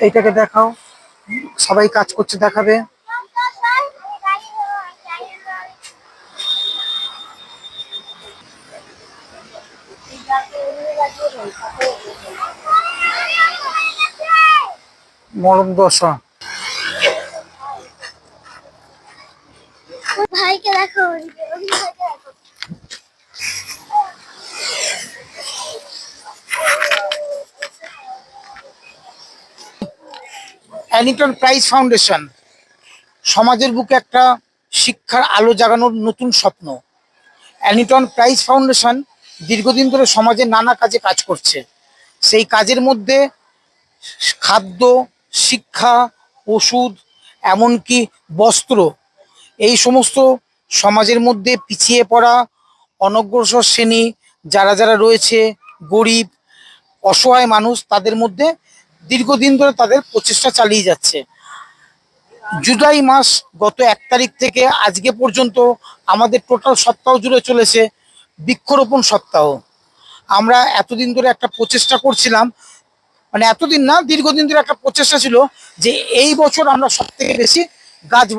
এইটাকে দেখাও, সবাই কাজ করছে দেখাবে। মরম দশা ভাইকে দেখো, অ্যানিটন প্রাইজ ফাউন্ডেশন সমাজের বুকে একটা শিক্ষার আলো জাগানোর নতুন স্বপ্ন। অ্যানিটন প্রাইজ ফাউন্ডেশন দীর্ঘদিন ধরে সমাজে নানা কাজে কাজ করছে। সেই কাজের মধ্যে খাদ্য, শিক্ষা, ওষুধ, এমনকি বস্ত্র, এই সমস্ত সমাজের মধ্যে পিছিয়ে পড়া অনগ্রসর শ্রেণী যারা যারা রয়েছে, গরিব অসহায় মানুষ, তাদের মধ্যে দীর্ঘদিন ধরে তাদের প্রচেষ্টা চালিয়ে যাচ্ছে। জুলাই মাস গত 1 তারিখ থেকে আজকে পর্যন্ত আমাদের টোটাল সপ্তাহ জুড়ে চলেছে বৃক্ষরোপণ সপ্তাহ। আমরা এতদিন ধরে একটা প্রচেষ্টা করছিলাম, মানে এতদিন না, দীর্ঘদিন ধরে একটা প্রচেষ্টা ছিল যে এই বছর আমরা সব থেকে বেশি গাছ